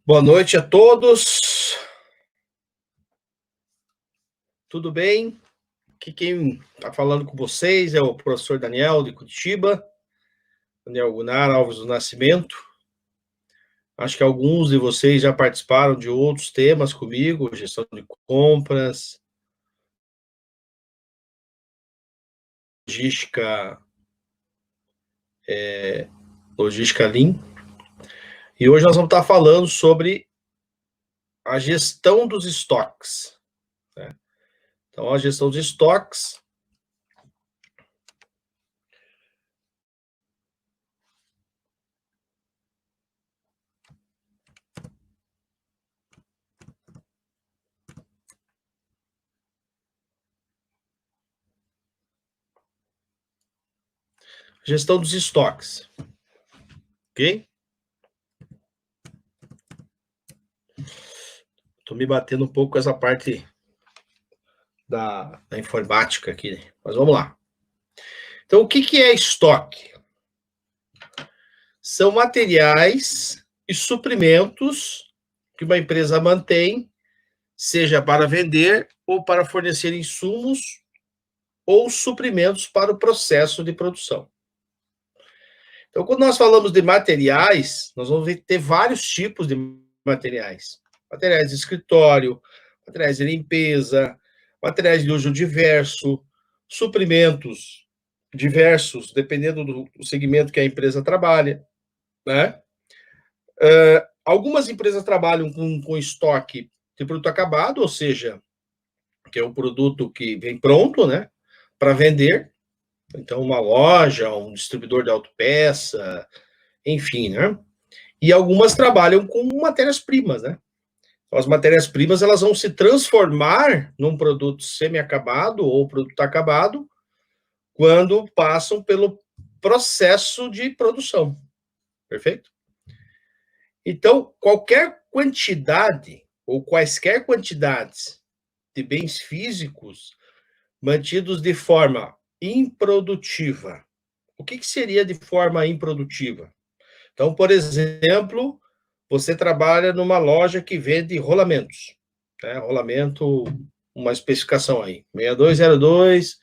Boa noite a todos. Tudo bem? Aqui quem está falando com vocês é o professor Daniel de Curitiba, Daniel Gunnar Alves do Nascimento. Acho que alguns de vocês já participaram de outros temas comigo, gestão de compras, logística Lean. E hoje nós vamos estar falando sobre a gestão dos estoques, né? Então, a gestão dos estoques ok? Estou me batendo um pouco com essa parte da informática aqui, mas vamos lá. Então, o que é estoque? São materiais e suprimentos que uma empresa mantém, seja para vender ou para fornecer insumos ou suprimentos para o processo de produção. Então, quando nós falamos de materiais, nós vamos ter vários tipos de materiais. Materiais de escritório, materiais de limpeza, materiais de uso diverso, suprimentos diversos, dependendo do segmento que a empresa trabalha, né? Algumas empresas trabalham com estoque de produto acabado, ou seja, que é um produto que vem pronto, né, para vender. Então, uma loja, um distribuidor de autopeça, enfim, né? E algumas trabalham com matérias-primas, né? As matérias-primas, elas vão se transformar num produto semi-acabado ou produto acabado quando passam pelo processo de produção. Perfeito? Então, qualquer quantidade ou quaisquer quantidades de bens físicos mantidos de forma improdutiva. O que seria de forma improdutiva? Então, por exemplo, você trabalha numa loja que vende rolamentos, né? Rolamento, uma especificação aí, 6202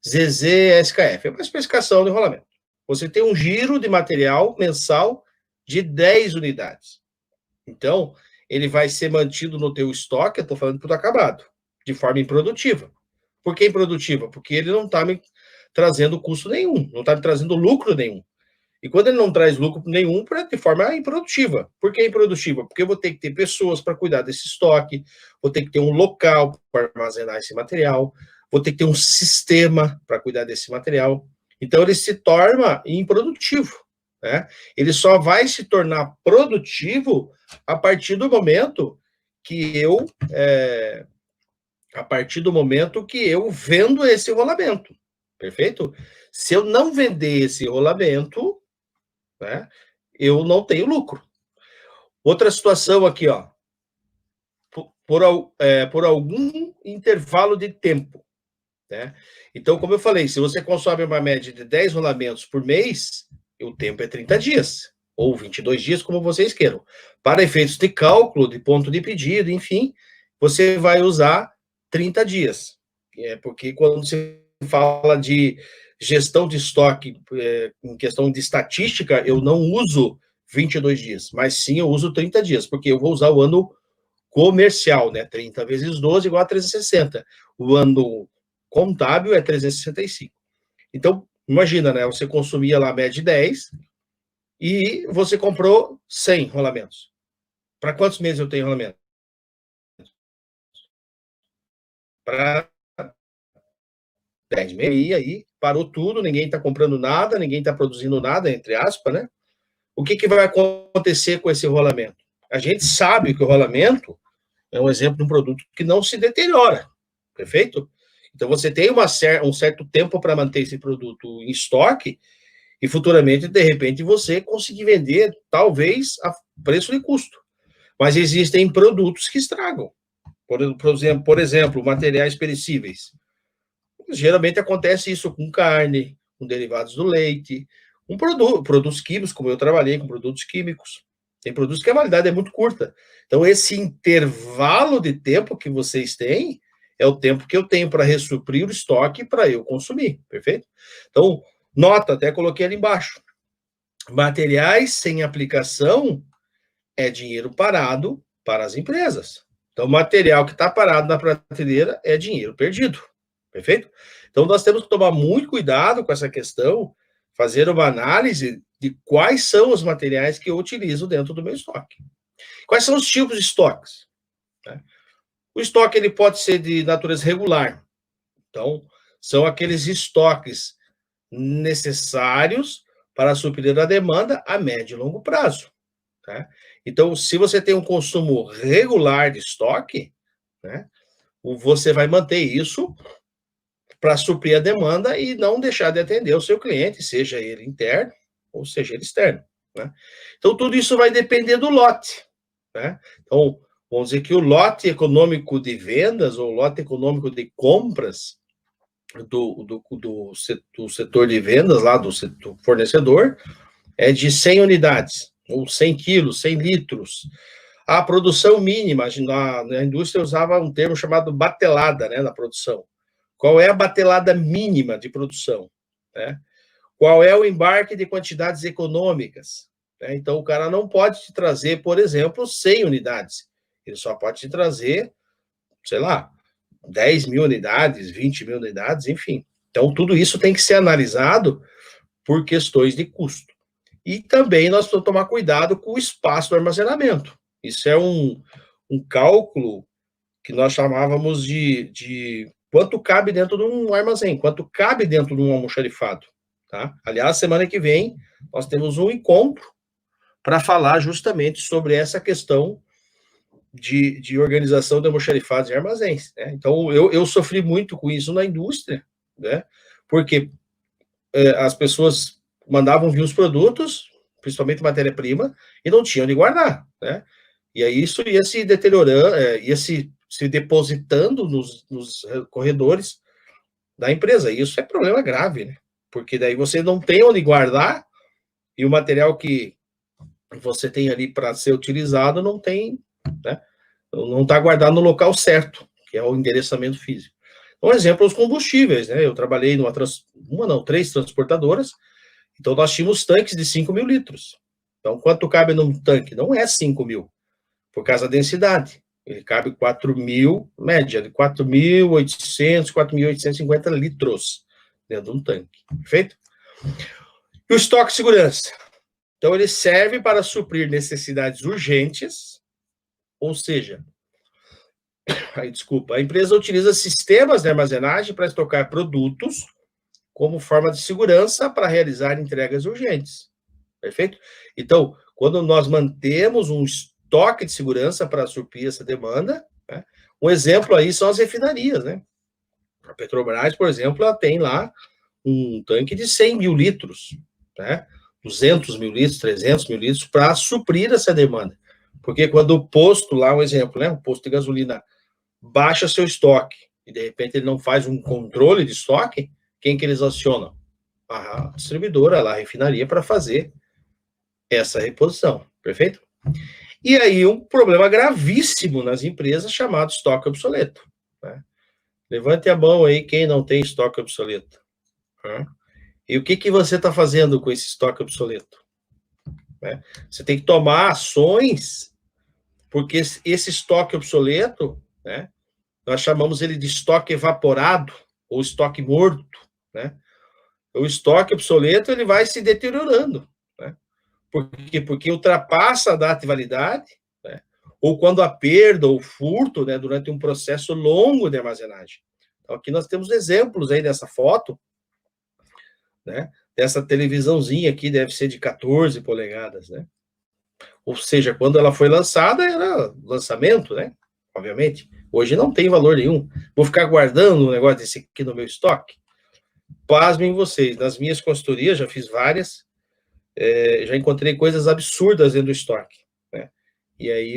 ZZ SKF, é uma especificação de rolamento. Você tem um giro de material mensal de 10 unidades. Então, ele vai ser mantido no teu estoque, eu estou falando tudo acabado, de forma improdutiva. Por que improdutiva? Porque ele não está me trazendo custo nenhum, não está me trazendo lucro nenhum. E quando ele não traz lucro nenhum, de forma improdutiva. Por que improdutiva? Porque eu vou ter que ter pessoas para cuidar desse estoque, vou ter que ter um local para armazenar esse material, vou ter que ter um sistema para cuidar desse material. Então, ele se torna improdutivo, né? Ele só vai se tornar produtivo a partir do momento que eu vendo esse rolamento, perfeito? Se eu não vender esse rolamento, né, eu não tenho lucro. Outra situação aqui, ó, por algum intervalo de tempo, né? Então, como eu falei, se você consome uma média de 10 rolamentos por mês, o tempo é 30 dias, ou 22 dias, como vocês queiram. Para efeitos de cálculo, de ponto de pedido, enfim, você vai usar 30 dias. Porque quando você fala de gestão de estoque, em questão de estatística, eu não uso 22 dias, mas sim eu uso 30 dias, porque eu vou usar o ano comercial, né? 30 vezes 12 igual a 360. O ano contábil é 365. Então, imagina, né? Você consumia lá a média de 10 e você comprou 100 rolamentos. Para quantos meses eu tenho rolamento? Para 10 meses. E aí parou tudo, ninguém está comprando nada, ninguém está produzindo nada, entre aspas, né? O que vai acontecer com esse rolamento? A gente sabe que o rolamento é um exemplo de um produto que não se deteriora, perfeito? Então, você tem um certo tempo para manter esse produto em estoque e futuramente, de repente, você conseguir vender, talvez, a preço de custo. Mas existem produtos que estragam. Por exemplo, materiais perecíveis. Geralmente acontece isso com carne, com derivados do leite, com produtos químicos, como eu trabalhei com produtos químicos. Tem produtos que a validade é muito curta. Então, esse intervalo de tempo que vocês têm é o tempo que eu tenho para ressuprir o estoque para eu consumir, perfeito? Então, nota, até coloquei ali embaixo. Materiais sem aplicação é dinheiro parado para as empresas. Então, material que está parado na prateleira é dinheiro perdido, perfeito? Então, nós temos que tomar muito cuidado com essa questão, fazer uma análise de quais são os materiais que eu utilizo dentro do meu estoque. Quais são os tipos de estoques? O estoque ele pode ser de natureza regular. Então, são aqueles estoques necessários para suprir a demanda a médio e longo prazo. Tá? Então, se você tem um consumo regular de estoque, né, você vai manter isso para suprir a demanda e não deixar de atender o seu cliente, seja ele interno ou seja ele externo. Né? Então, tudo isso vai depender do lote. Né? Então, vamos dizer que o lote econômico de vendas ou lote econômico de compras do setor de vendas, lá do fornecedor, é de 100 unidades, ou 100 quilos, 100 litros. A produção mínima, na indústria usava um termo chamado batelada, né, na produção. Qual é a batelada mínima de produção? Né? Qual é o embarque de quantidades econômicas? Né? Então, o cara não pode te trazer, por exemplo, 100 unidades. Ele só pode te trazer, sei lá, 10 mil unidades, 20 mil unidades, enfim. Então, tudo isso tem que ser analisado por questões de custo. E também nós precisamos tomar cuidado com o espaço do armazenamento. Isso é um cálculo que nós chamávamos de quanto cabe dentro de um armazém, quanto cabe dentro de um almoxarifado. Tá? Aliás, semana que vem, nós temos um encontro para falar justamente sobre essa questão de organização de almoxarifados em armazéns. Né? Então, eu sofri muito com isso na indústria, né? Porque as pessoas mandavam vir os produtos, principalmente matéria-prima, e não tinham de guardar. Né? E aí isso ia se deteriorando, ia se depositando nos corredores da empresa. E isso é problema grave, né? Porque daí você não tem onde guardar e o material que você tem ali para ser utilizado não tem, né? Não está guardado no local certo, que é o endereçamento físico. Um exemplo, os combustíveis, né? Eu trabalhei três transportadoras, então nós tínhamos tanques de 5 mil litros. Então, quanto cabe num tanque? Não é 5 mil, por causa da densidade. Ele cabe 4 mil, média de 4.800, 4.850 litros dentro de um tanque, perfeito? E o estoque de segurança? Então, ele serve para suprir necessidades urgentes, ou seja, a empresa utiliza sistemas de armazenagem para estocar produtos como forma de segurança para realizar entregas urgentes. Perfeito? Então, quando nós mantemos um estoque de segurança para suprir essa demanda, né, um exemplo aí são as refinarias, né? A Petrobras, por exemplo, ela tem lá um tanque de 100 mil litros, né? 200 mil litros, 300 mil litros, para suprir essa demanda. Porque quando o posto, lá um exemplo, né? O posto de gasolina baixa seu estoque e de repente ele não faz um controle de estoque, quem que eles acionam? A distribuidora, lá, a refinaria, para fazer essa reposição, perfeito? E aí um problema gravíssimo nas empresas chamado estoque obsoleto. Né? Levante a mão aí quem não tem estoque obsoleto. Né? E o que você está fazendo com esse estoque obsoleto? Né? Você tem que tomar ações, porque esse estoque obsoleto, né, nós chamamos ele de estoque evaporado ou estoque morto. Né? O estoque obsoleto ele vai se deteriorando. Né? Por quê? Porque ultrapassa a data de validade, né? Ou quando a perda ou furto, né, durante um processo longo de armazenagem. Então, aqui nós temos exemplos aí dessa foto, né? Dessa televisãozinha aqui, deve ser de 14 polegadas, né? Ou seja, quando ela foi lançada, era lançamento, né? Obviamente. Hoje não tem valor nenhum. Vou ficar guardando um negócio desse aqui no meu estoque? Pasmem vocês, nas minhas consultorias, já fiz várias, já encontrei coisas absurdas dentro do estoque, né? E aí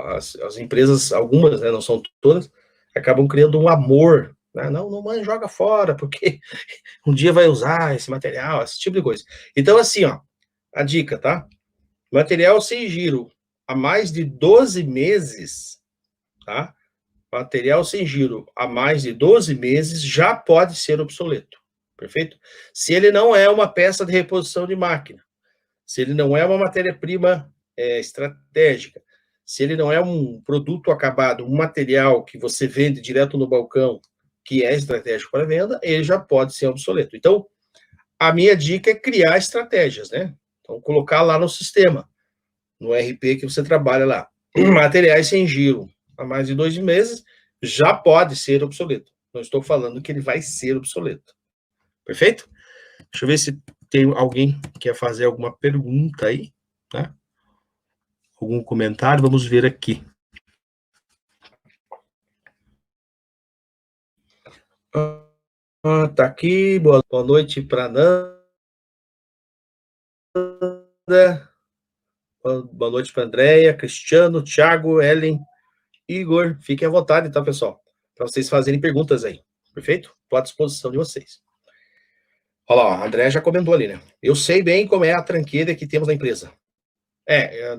as empresas, algumas, né, não são todas, acabam criando um amor, né? Não, mãe, joga fora, porque um dia vai usar esse material, esse tipo de coisa. Então, assim, ó, a dica, tá? Material sem giro há mais de 12 meses, tá? Material sem giro há mais de 12 meses já pode ser obsoleto, perfeito? Se ele não é uma peça de reposição de máquina, se ele não é uma matéria-prima estratégica, se ele não é um produto acabado, um material que você vende direto no balcão, que é estratégico para venda, ele já pode ser obsoleto. Então, a minha dica é criar estratégias, né? Então, colocar lá no sistema, no RP que você trabalha lá. Materiais sem giro há mais de 2 meses já pode ser obsoleto. Não estou falando que ele vai ser obsoleto. Perfeito? Deixa eu ver se tem alguém que quer fazer alguma pergunta aí, né? Algum comentário? Vamos ver aqui. Tá aqui. Boa noite para Nanda. Boa noite para Andréia, Cristiano, Thiago, Ellen, Igor. Fiquem à vontade, tá, pessoal? Para vocês fazerem perguntas aí. Perfeito? Estou à disposição de vocês. Olha lá, a André já comentou ali, né? Eu sei bem como é a tranqueira que temos na empresa.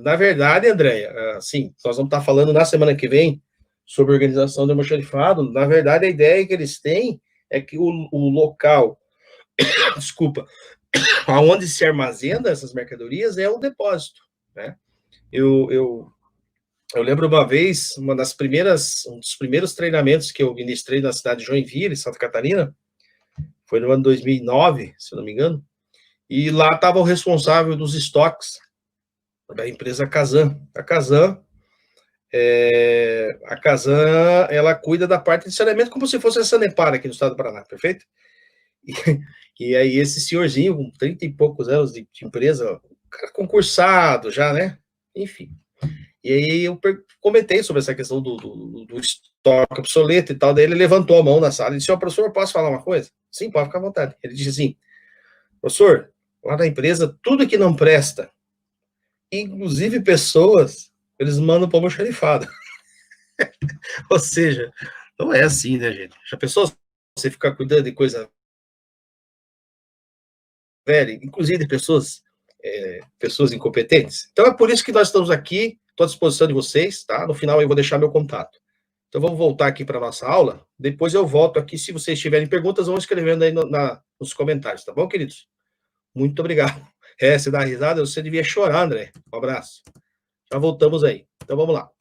Na verdade, André, sim, nós vamos estar falando na semana que vem sobre organização do almoxarifado. Na verdade, a ideia que eles têm é que o local, desculpa, aonde se armazena essas mercadorias é o depósito, né? Eu lembro uma vez, um dos primeiros treinamentos que eu ministrei na cidade de Joinville, Santa Catarina, foi no ano 2009, se não me engano, e lá estava o responsável dos estoques da empresa Kazan. A Kazan, ela cuida da parte de saneamento como se fosse a Sanepar aqui no estado do Paraná, perfeito? E aí esse senhorzinho, com 30 e poucos anos de empresa, cara concursado já, né? Enfim. E aí eu comentei sobre essa questão do estoque obsoleto e tal, daí ele levantou a mão na sala e disse, professor, posso falar uma coisa? Sim, pode ficar à vontade. Ele disse assim, professor, lá na empresa, tudo que não presta, inclusive pessoas, eles mandam para o almoxarifado. Ou seja, não é assim, né, gente? Já pensou você ficar cuidando de coisa velha, inclusive de pessoas incompetentes? Então é por isso que nós estamos aqui, estou à disposição de vocês, tá? No final eu vou deixar meu contato. Então vamos voltar aqui para a nossa aula, depois eu volto aqui, se vocês tiverem perguntas, vão escrevendo aí nos comentários, tá bom, queridos? Muito obrigado. Você dá risada, você devia chorar, André. Um abraço. Já voltamos aí. Então vamos lá.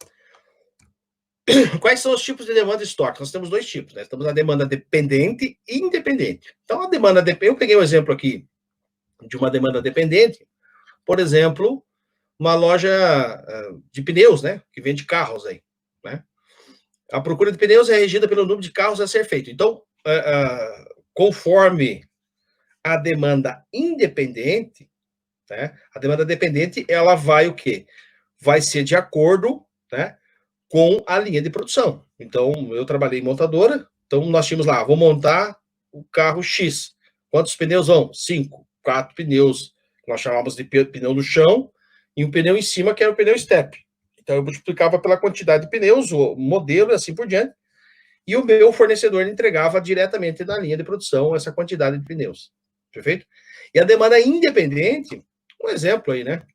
Quais são os tipos de demanda de estoque? Nós temos 2 tipos, né? Temos a demanda dependente e independente. Então, a demanda dependente, eu peguei um exemplo aqui de uma demanda dependente, por exemplo, uma loja de pneus, né? Que vende carros aí, né? A procura de pneus é regida pelo número de carros a ser feito. Então, conforme a demanda independente, né? A demanda dependente, ela vai o quê? Vai ser de acordo, né? Com a linha de produção. Então, eu trabalhei em montadora, então nós tínhamos lá, vou montar o carro X. Quantos pneus vão? 5. 4 pneus, nós chamávamos de pneu no chão, e um pneu em cima, que era o pneu step. Então, eu multiplicava pela quantidade de pneus, o modelo e assim por diante, e o meu fornecedor entregava diretamente na linha de produção essa quantidade de pneus. Perfeito? E a demanda independente, um exemplo aí, né?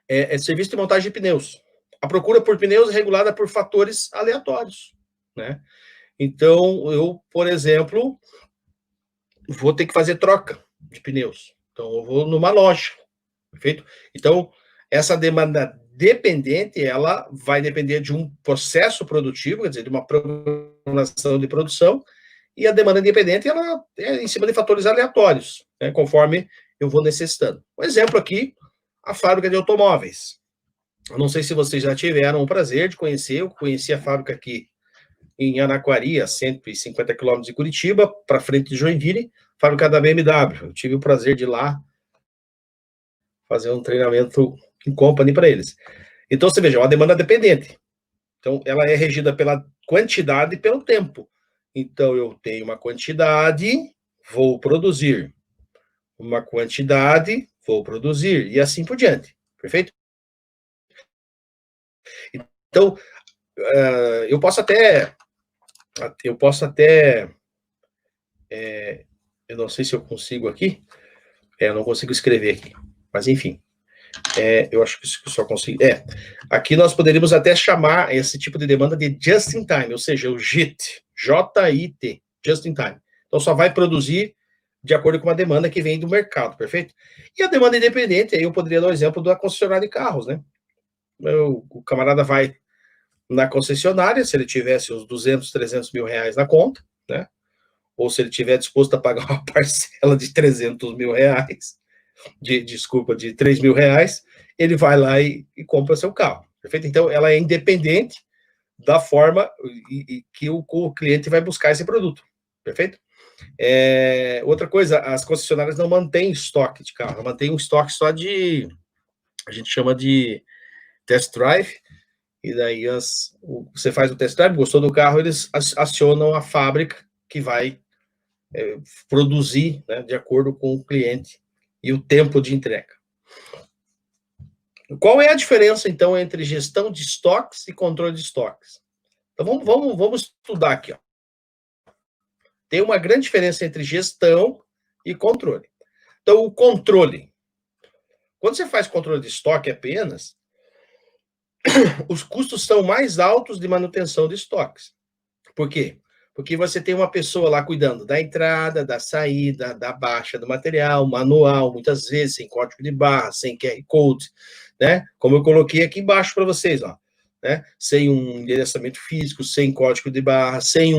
É serviço de montagem de pneus. A procura por pneus é regulada por fatores aleatórios, né? Então, eu, por exemplo, vou ter que fazer troca de pneus. Então, eu vou numa loja, perfeito? Então, essa demanda dependente, ela vai depender de um processo produtivo, quer dizer, de uma programação de produção, e a demanda independente, ela é em cima de fatores aleatórios, né, conforme eu vou necessitando. Um exemplo aqui, a fábrica de automóveis. Eu não sei se vocês já tiveram o prazer de conhecer, eu conheci a fábrica aqui em Anaquari, a 150 quilômetros de Curitiba, para frente de Joinville, fábrica da BMW. Eu tive o prazer de ir lá fazer um treinamento em company para eles. Então, você veja, é uma demanda dependente. Então, ela é regida pela quantidade e pelo tempo. Então, eu tenho uma quantidade, vou produzir. Uma quantidade, vou produzir. E assim por diante. Perfeito? Então, eu posso até eu não sei se eu consigo aqui, eu não consigo escrever aqui, mas enfim, Eu acho que isso que eu só consigo... aqui nós poderíamos até chamar esse tipo de demanda de just in time, ou seja, o JIT, J-I-T, just in time. Então, só vai produzir de acordo com uma demanda que vem do mercado, perfeito? E a demanda independente, aí eu poderia dar o exemplo da concessionária de carros, né? O camarada vai na concessionária, se ele tivesse os 200, 300 mil reais na conta, né? Ou se ele estiver disposto a pagar uma parcela de 300 mil reais, de 3 mil reais, ele vai lá e compra seu carro, perfeito? Então, ela é independente da forma que o cliente vai buscar esse produto, perfeito? Outra coisa, as concessionárias não mantêm estoque de carro, mantêm um estoque só de, a gente chama de test drive, e daí você faz o test drive, gostou do carro, eles acionam a fábrica que vai produzir, né, de acordo com o cliente e o tempo de entrega. Qual é a diferença, então, entre gestão de estoques e controle de estoques? Então, vamos estudar aqui, ó. Tem uma grande diferença entre gestão e controle. Então, o controle. Quando você faz controle de estoque apenas, os custos são mais altos de manutenção de estoques. Por quê? Porque você tem uma pessoa lá cuidando da entrada, da saída, da baixa do material, manual, muitas vezes sem código de barra, sem QR Code, né? Como eu coloquei aqui embaixo para vocês, ó, né? Sem um endereçamento físico, sem código de barra, sem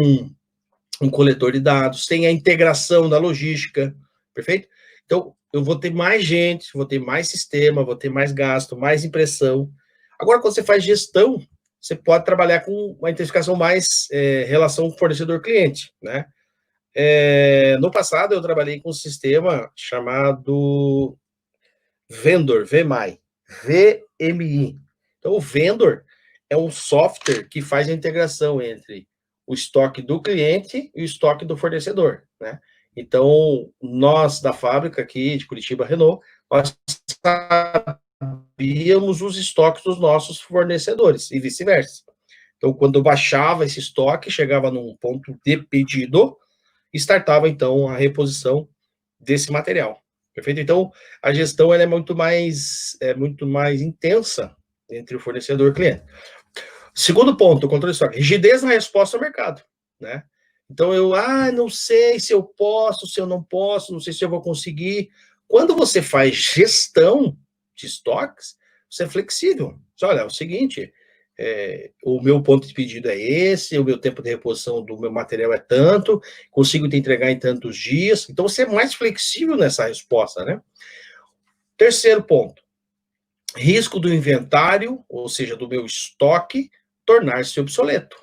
um coletor de dados, sem a integração da logística, perfeito? Então, eu vou ter mais gente, vou ter mais sistema, vou ter mais gasto, mais impressão. Agora, quando você faz gestão, você pode trabalhar com uma intensificação mais relação fornecedor-cliente, né? No passado, eu trabalhei com um sistema chamado Vendor, VMI. VMI. Então, o Vendor é um software que faz a integração entre o estoque do cliente e o estoque do fornecedor, né? Então, nós da fábrica aqui de Curitiba Renault, nós sabíamos os estoques dos nossos fornecedores e vice-versa. Então, quando eu baixava esse estoque, chegava num ponto de pedido, startava, então, a reposição desse material. Perfeito? Então, a gestão ela é muito mais intensa entre o fornecedor e o cliente. Segundo ponto, o controle de estoque. Rigidez na resposta ao mercado, né? Então, não sei se eu posso, se eu não posso, não sei se eu vou conseguir. Quando você faz gestão de estoques, você é flexível. Você olha, é o seguinte, o meu ponto de pedido é esse, o meu tempo de reposição do meu material é tanto, consigo te entregar em tantos dias. Então, você é mais flexível nessa resposta, né? Terceiro ponto, risco do inventário, ou seja, do meu estoque, tornar-se obsoleto.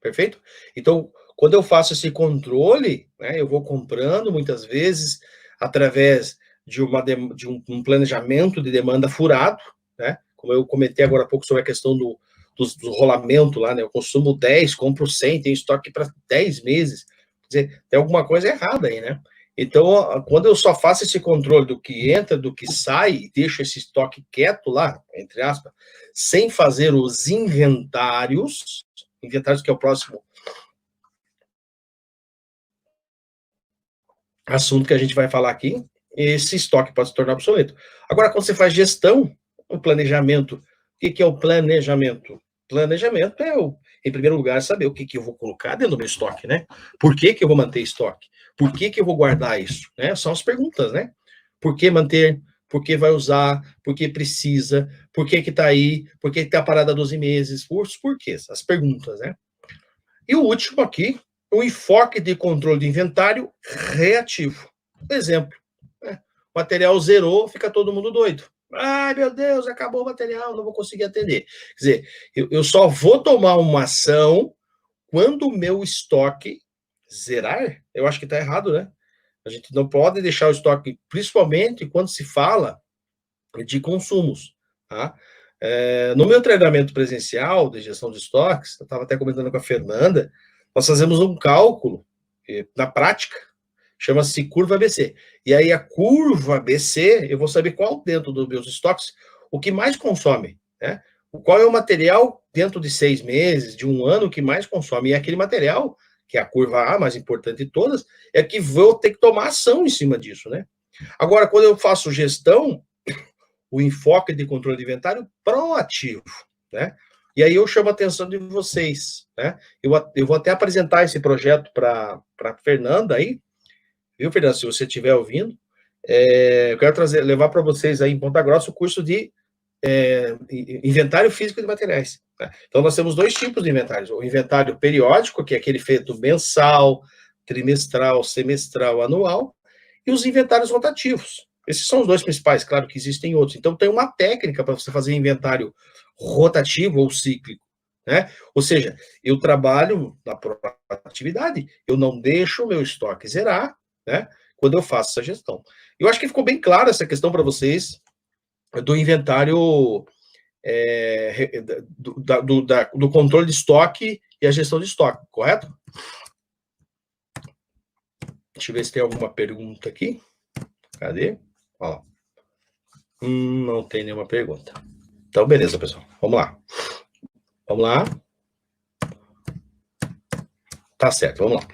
Perfeito? Então, quando eu faço esse controle, né, eu vou comprando, muitas vezes, através de um planejamento de demanda furado, né? Como eu comentei agora há pouco sobre a questão do rolamento lá, né? Eu consumo 10, compro 100, tenho estoque para 10 meses. Quer dizer, tem alguma coisa errada aí, né? Então, quando eu só faço esse controle do que entra, do que sai, e deixo esse estoque quieto lá, entre aspas, sem fazer os inventários que é o próximo assunto que a gente vai falar aqui, esse estoque pode se tornar obsoleto. Agora, quando você faz gestão, o planejamento, o que é o planejamento? Planejamento em primeiro lugar, saber o que eu vou colocar dentro do meu estoque, né? Por que eu vou manter estoque? Por que eu vou guardar isso? Né? São as perguntas, né? Por que manter? Por que vai usar? Por que precisa? Por que está aí? Por que está parada há 12 meses? Os porquês, as perguntas, né? E o último aqui, o enfoque de controle de inventário reativo. Exemplo, né? O material zerou, fica todo mundo doido. Ai, meu Deus, acabou o material, não vou conseguir atender. Quer dizer, eu só vou tomar uma ação quando o meu estoque zerar. Eu acho que está errado, né? A gente não pode deixar o estoque, principalmente quando se fala de consumos, tá? No meu treinamento presencial de gestão de estoques, eu estava até comentando com a Fernanda, nós fazemos um cálculo, na prática, chama-se curva ABC. E aí a curva ABC, eu vou saber qual dentro dos meus estoques, o que mais consome, né? Qual é o material dentro de 6 meses, de um ano, que mais consome. E é aquele material, que é a curva A, mais importante de todas, é que vou ter que tomar ação em cima disso, né? Agora, quando eu faço gestão, o enfoque de controle de inventário proativo, né? E aí eu chamo a atenção de vocês, né? Eu vou até apresentar esse projeto para a Fernanda aí, viu, Fernanda? Se você estiver ouvindo, eu quero levar para vocês aí em Ponta Grossa o curso de inventário físico de materiais. Né? Então, nós temos dois tipos de inventários. O inventário periódico, que é aquele feito mensal, trimestral, semestral, anual, e os inventários rotativos. Esses são os dois principais, claro que existem outros. Então, tem uma técnica para você fazer inventário rotativo ou cíclico. Né? Ou seja, eu trabalho na proatividade, eu não deixo o meu estoque zerar, né? Quando eu faço essa gestão. Eu acho que ficou bem clara essa questão para vocês do inventário, do controle de estoque e a gestão de estoque, correto? Deixa eu ver se tem alguma pergunta aqui. Cadê? Ó. Não tem nenhuma pergunta. Então, beleza, pessoal. Vamos lá. Vamos lá. Tá certo, vamos lá.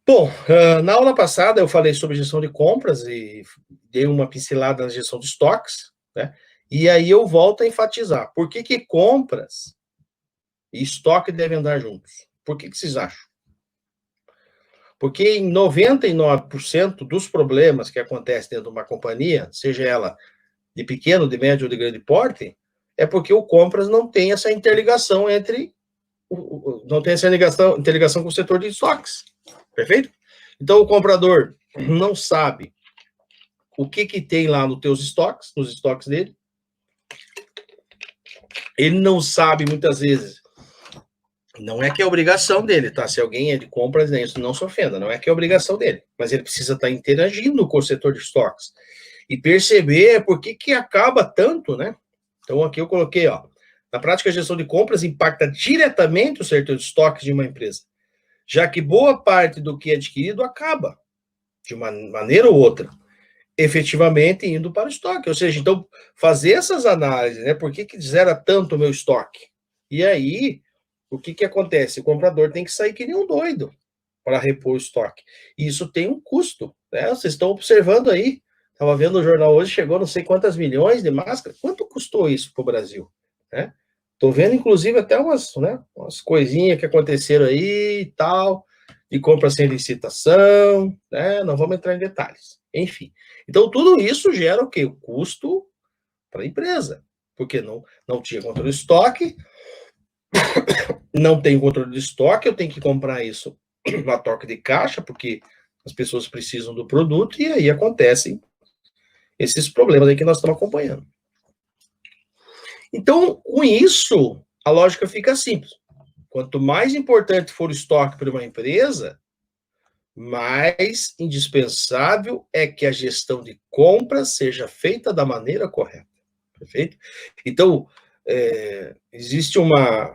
Bom, na aula passada eu falei sobre gestão de compras e dei uma pincelada na gestão de estoques, né? E aí eu volto a enfatizar. Por que compras e estoque devem andar juntos? Por que vocês acham? Porque em 99% dos problemas que acontecem dentro de uma companhia, seja ela de pequeno, de médio ou de grande porte, é porque o compras não tem essa interligação não tem essa interligação com o setor de estoques. Perfeito? Então o comprador não sabe o que tem lá nos estoques dele. Ele não sabe muitas vezes. Não é que é obrigação dele, tá? Se alguém é de compras, isso não se ofenda, não é que é obrigação dele, mas ele precisa estar interagindo com o setor de estoques e perceber por que acaba tanto, né? Então aqui eu coloquei, ó, na prática a gestão de compras impacta diretamente o setor de estoques de uma empresa, já que boa parte do que é adquirido acaba, de uma maneira ou outra, efetivamente indo para o estoque. Ou seja, então, fazer essas análises, né? Por que zera tanto o meu estoque? E aí, o que acontece? O comprador tem que sair que nem um doido para repor o estoque. E isso tem um custo, né? Vocês estão observando aí, estava vendo o jornal hoje, chegou não sei quantas milhões de máscaras. Quanto custou isso para o Brasil? Né? Estou vendo, inclusive, até umas coisinhas que aconteceram aí e tal, de compra sem licitação, né? Não vamos entrar em detalhes. Enfim. Então, tudo isso gera o quê? O custo para a empresa, porque não tinha controle de estoque, não tem controle de estoque, eu tenho que comprar isso na troca de caixa, porque as pessoas precisam do produto, e aí acontecem esses problemas aí que nós estamos acompanhando. Então, com isso, a lógica fica simples. Quanto mais importante for o estoque para uma empresa, mais indispensável é que a gestão de compras seja feita da maneira correta. Perfeito? Então, existe uma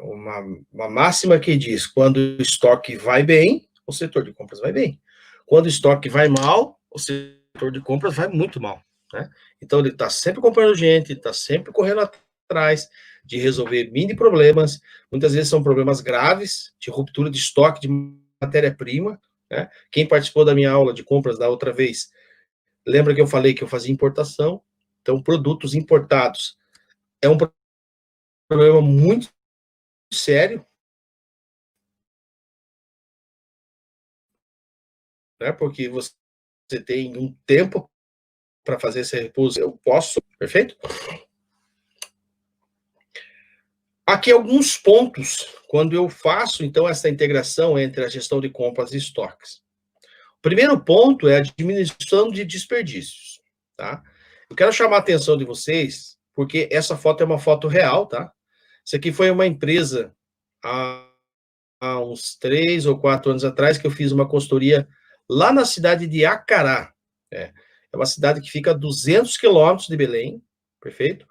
máxima que diz: quando o estoque vai bem, o setor de compras vai bem. Quando o estoque vai mal, o setor de compras vai muito mal. Né? Então, ele está sempre comprando gente, está sempre correndo atrás de resolver mini problemas. Muitas vezes são problemas graves, de ruptura de estoque de matéria-prima. Né? Quem participou da minha aula de compras da outra vez, lembra que eu falei que eu fazia importação? Então, produtos importados é um problema muito sério, né? Porque você tem um tempo para fazer esse repouso. Eu posso, perfeito? Aqui alguns pontos, quando eu faço, então, essa integração entre a gestão de compras e estoques. O primeiro ponto é a diminuição de desperdícios, tá? Eu quero chamar a atenção de vocês, porque essa foto é uma foto real, tá? Isso aqui foi uma empresa há uns 3 ou 4 anos atrás, que eu fiz uma consultoria lá na cidade de Acará. É uma cidade que fica a 200 quilômetros de Belém, perfeito?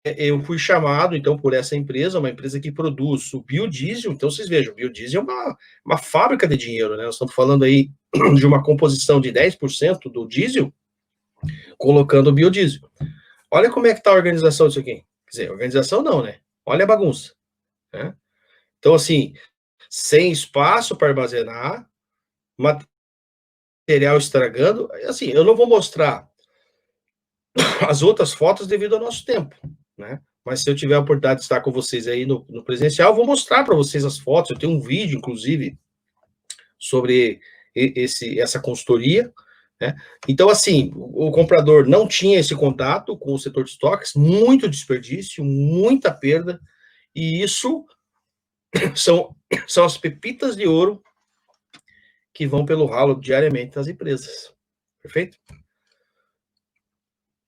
Eu fui chamado, então, por essa empresa, uma empresa que produz o biodiesel. Então, vocês vejam, o biodiesel é uma fábrica de dinheiro, né? Nós estamos falando aí de uma composição de 10% do diesel, colocando o biodiesel. Olha como é que está a organização disso aqui. Quer dizer, organização não, né? Olha a bagunça. Né? Então, assim, sem espaço para armazenar, material estragando. Assim, eu não vou mostrar as outras fotos devido ao nosso tempo, né? Mas se eu tiver a oportunidade de estar com vocês aí no presencial, eu vou mostrar para vocês as fotos. Eu tenho um vídeo, inclusive, sobre essa consultoria, né? Então, assim, o comprador não tinha esse contato com o setor de estoques, muito desperdício, muita perda, e isso são as pepitas de ouro que vão pelo ralo diariamente nas empresas. Perfeito?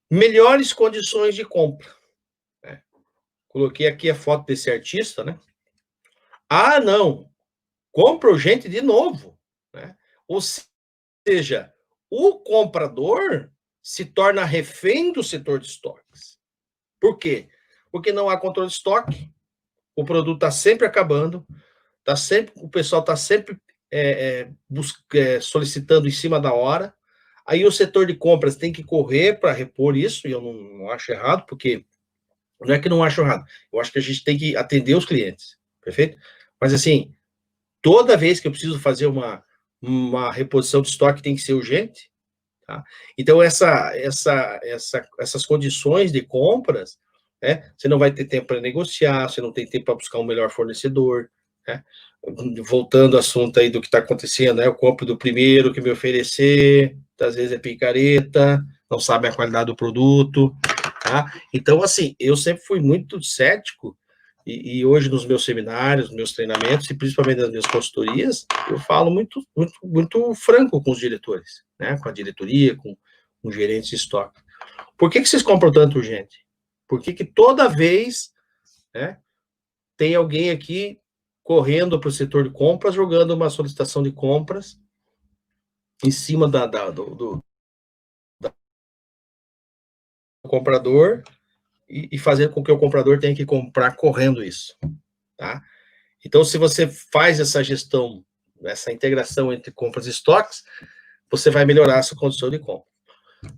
Melhores condições de compra. Né? Coloquei aqui a foto desse artista, né? Ah, não! Compra urgente de novo. Né? Ou seja, o comprador se torna refém do setor de estoques. Por quê? Porque não há controle de estoque, o produto está sempre acabando, o pessoal está sempre solicitando em cima da hora. Aí o setor de compras tem que correr para repor isso, e eu não acho errado, porque não é que não acho errado, eu acho que a gente tem que atender os clientes, perfeito? Mas assim, toda vez que eu preciso fazer uma reposição de estoque tem que ser urgente, tá? Então essas condições de compras, né, você não vai ter tempo para negociar, você não tem tempo para buscar um melhor fornecedor, né? Voltando ao assunto aí do que está acontecendo, né? Eu compro do primeiro que me oferecer, às vezes é picareta, não sabe a qualidade do produto, tá? Então, assim, eu sempre fui muito cético, e hoje nos meus seminários, nos meus treinamentos, e principalmente nas minhas consultorias, eu falo muito franco com os diretores, né? Com a diretoria, com os gerentes de estoque. Por que vocês compram tanto urgente? Por que toda vez, né, tem alguém aqui correndo para o setor de compras, jogando uma solicitação de compras em cima do comprador e fazer com que o comprador tenha que comprar correndo isso, tá? Então, se você faz essa gestão, essa integração entre compras e estoques, você vai melhorar a sua condição de compra.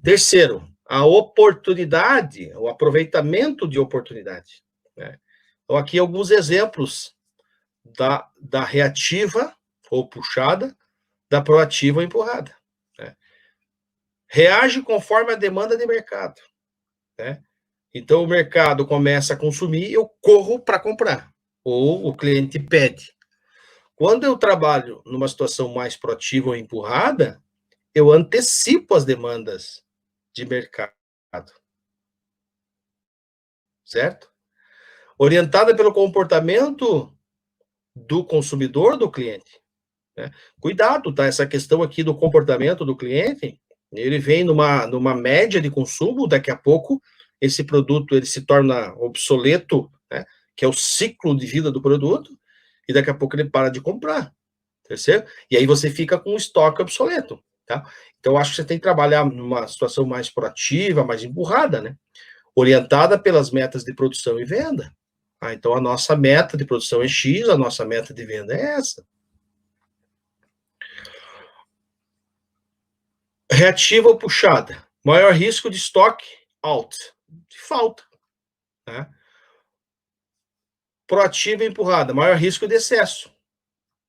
Terceiro, a oportunidade, o aproveitamento de oportunidade, né? Então, aqui alguns exemplos da reativa ou puxada, da proativa ou empurrada. Né? Reage conforme a demanda de mercado. Né? Então, o mercado começa a consumir, eu corro para comprar, ou o cliente pede. Quando eu trabalho numa situação mais proativa ou empurrada, eu antecipo as demandas de mercado. Certo? Orientada pelo comportamento do consumidor, do cliente. Né? Cuidado, tá? Essa questão aqui do comportamento do cliente, ele vem numa média de consumo, daqui a pouco esse produto ele se torna obsoleto, né? Que é o ciclo de vida do produto, e daqui a pouco ele para de comprar, terceiro? E aí você fica com o estoque obsoleto, tá? Então, acho que você tem que trabalhar numa situação mais proativa, mais empurrada, né? Orientada pelas metas de produção e venda. Ah, então, a nossa meta de produção é X, a nossa meta de venda é essa. Reativa ou puxada? Maior risco de estoque, alto, de falta. Né? Proativa e empurrada, maior risco de excesso.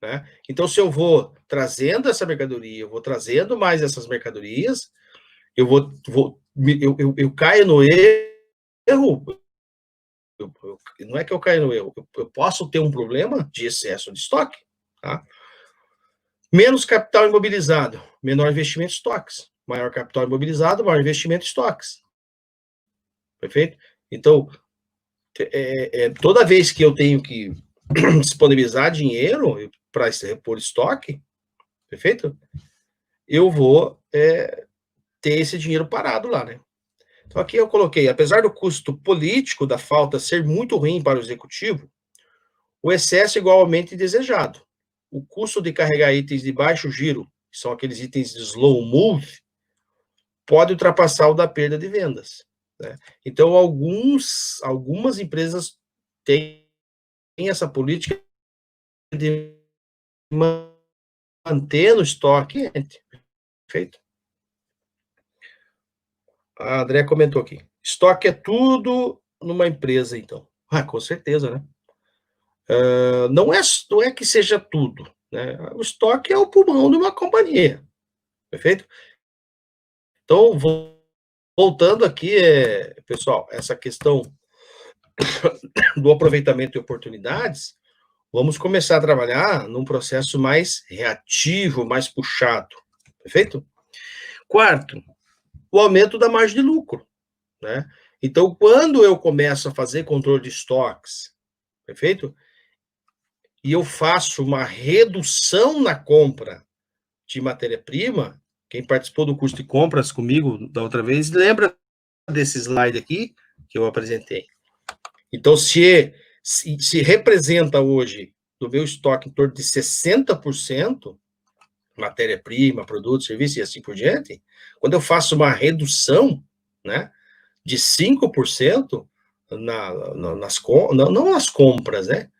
Né? Então, se eu vou trazendo essa mercadoria, eu vou trazendo mais essas mercadorias, eu caio no erro. Não é que eu caio no erro, eu posso ter um problema de excesso de estoque. Tá? Menos capital imobilizado, menor investimento em estoques. Maior capital imobilizado, maior investimento em estoques. Perfeito? Então, toda vez que eu tenho que disponibilizar dinheiro para repor estoque, perfeito? Eu vou ter esse dinheiro parado lá, né? Então, aqui eu coloquei, apesar do custo político da falta ser muito ruim para o executivo, o excesso é igualmente desejado. O custo de carregar itens de baixo giro, que são aqueles itens de slow move, pode ultrapassar o da perda de vendas. Né? Então, algumas empresas têm essa política de manter no estoque. Perfeito? A André comentou aqui. Estoque é tudo numa empresa, então. Ah, com certeza, né? Não é que seja tudo. Né? O estoque é o pulmão de uma companhia. perfeito? Então, voltando aqui, pessoal, essa questão do aproveitamento de oportunidades, vamos começar a trabalhar num processo mais reativo, mais puxado, perfeito? Quarto, o aumento da margem de lucro, né? Então, quando eu começo a fazer controle de estoques, perfeito? E eu faço uma redução na compra de matéria-prima, quem participou do curso de compras comigo da outra vez, lembra desse slide aqui que eu apresentei. Então, se representa hoje do meu estoque em torno de 60%, matéria-prima, produto, serviço e assim por diante, quando eu faço uma redução, né, de 5% não nas compras, né,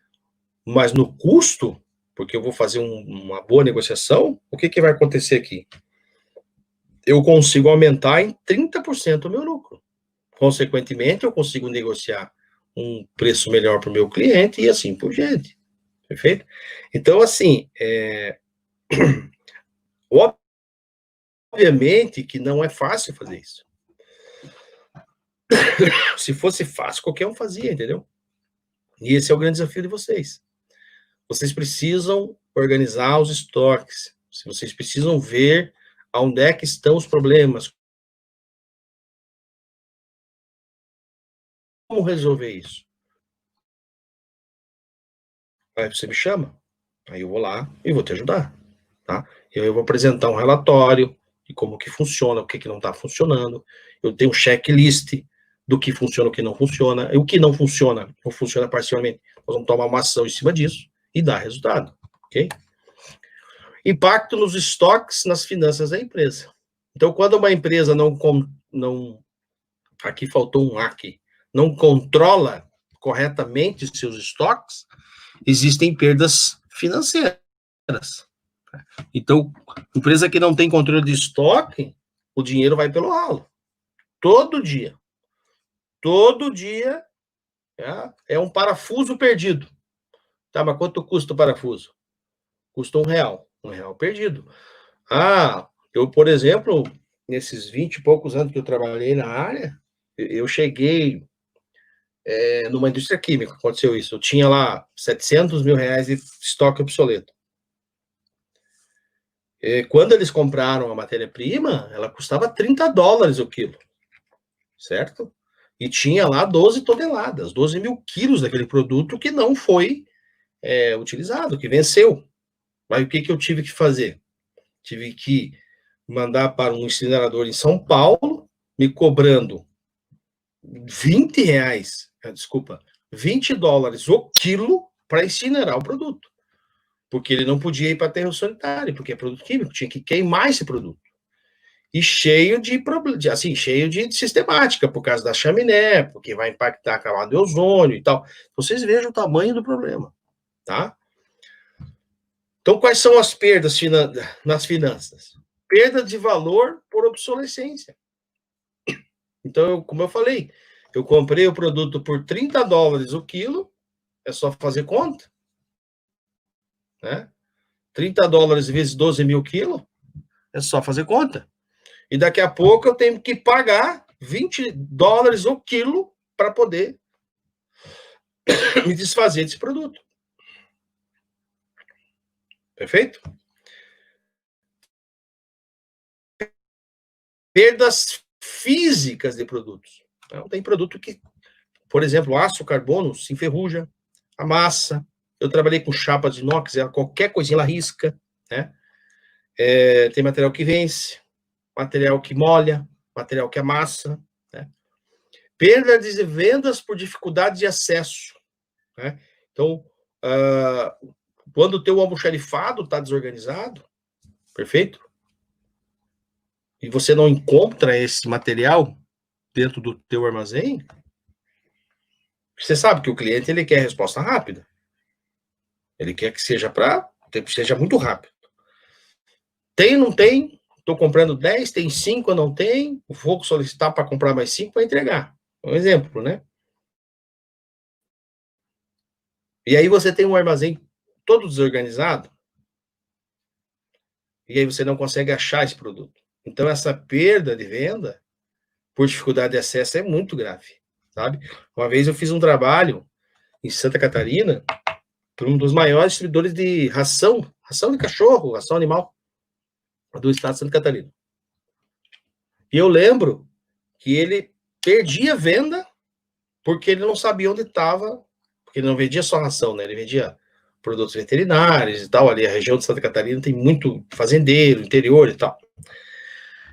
mas no custo, porque eu vou fazer uma boa negociação, o que vai acontecer aqui? Eu consigo aumentar em 30% o meu lucro. Consequentemente, eu consigo negociar um preço melhor para o meu cliente e assim por diante. Perfeito? Então, assim, obviamente que não é fácil fazer isso. Se fosse fácil, qualquer um fazia, entendeu? E esse é o grande desafio de vocês. Vocês precisam organizar os estoques. Vocês precisam ver onde é que estão os problemas. Como resolver isso? Aí você me chama, aí eu vou lá e vou te ajudar, tá? Eu vou apresentar um relatório de como que funciona, o que que não está funcionando. Eu tenho um checklist do que funciona, o que não funciona. E o que não funciona parcialmente. Nós vamos tomar uma ação em cima disso e dar resultado, ok? Impacto nos estoques, nas finanças da empresa. Então, quando uma empresa aqui faltou um aqui, não controla corretamente seus estoques, existem perdas financeiras. Então, empresa que não tem controle de estoque, o dinheiro vai pelo ralo. Todo dia. Todo dia é um parafuso perdido. Tá, mas quanto custa o parafuso? Custa R$1. R$1 perdido. Eu, por exemplo, nesses 20 e poucos anos que eu trabalhei na área, eu cheguei numa indústria química, aconteceu isso. Eu tinha lá R$700 mil de estoque obsoleto. Quando eles compraram a matéria-prima, ela custava $30 o quilo, certo? E tinha lá 12 toneladas, 12 mil quilos daquele produto que não foi utilizado, que venceu. Mas o que eu tive que fazer? Tive que mandar para um incinerador em São Paulo, me cobrando R$20, desculpa, $20 o quilo para incinerar o produto. Porque ele não podia ir para aterro sanitário, porque é produto químico, tinha que queimar esse produto. E cheio de assim, cheio de sistemática, por causa da chaminé, porque vai impactar a camada de ozônio e tal. Vocês vejam o tamanho do problema, tá? Então, quais são as perdas nas finanças? Perda de valor por obsolescência. Então, como eu falei, eu comprei o produto por $30 o quilo, é só fazer conta, né? $30 vezes 12 mil quilos, é só fazer conta. E daqui a pouco eu tenho que pagar $20 o quilo para poder me desfazer desse produto. Perfeito? Perdas físicas de produtos. Então, tem produto que, por exemplo, aço carbono se enferruja, amassa. Eu trabalhei com chapa de inox, qualquer coisinha ela risca, né? Tem material que vence, material que molha, material que amassa, né? Perda de vendas por dificuldade de acesso, né? Então, quando o teu almoxarifado está desorganizado, perfeito? E você não encontra esse material dentro do teu armazém, você sabe que o cliente ele quer resposta rápida. Ele quer que seja seja muito rápido. Tem, não tem? Estou comprando 10, tem 5, não tem? Vou solicitar para comprar mais 5 para entregar. Um exemplo, né? E aí você tem um armazém todo desorganizado. e aí você não consegue achar esse produto. Então, essa perda de venda por dificuldade de acesso é muito grave, sabe? Uma vez eu fiz um trabalho em Santa Catarina para um dos maiores distribuidores de ração de cachorro, ração animal do estado de Santa Catarina. E eu lembro que ele perdia venda porque ele não sabia onde estava, porque ele não vendia só ração, né? Ele vendia produtos veterinários e tal. Ali a região de Santa Catarina tem muito fazendeiro, interior e tal.